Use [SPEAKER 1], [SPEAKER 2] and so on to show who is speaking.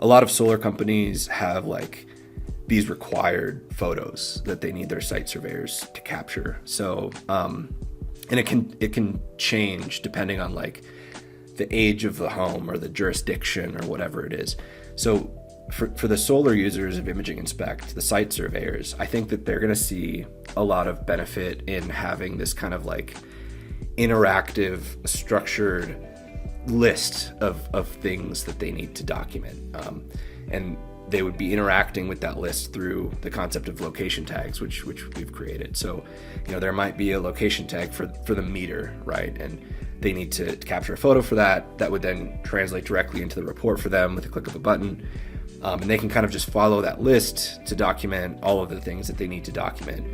[SPEAKER 1] a lot of solar companies have like these required photos that they need their site surveyors to capture. So, and it can change depending on like the age of the home or the jurisdiction or whatever it is. So for the solar users of Imaging Inspect, the site surveyors, I think that they're going to see a lot of benefit in having this kind of like interactive, structured list of things that they need to document. And they would be interacting with that list through the concept of location tags, which we've created. So, there might be a location tag for the meter, right? And they need to capture a photo for that. That would then translate directly into the report for them with a click of a button. And they can kind of just follow that list to document all of the things that they need to document.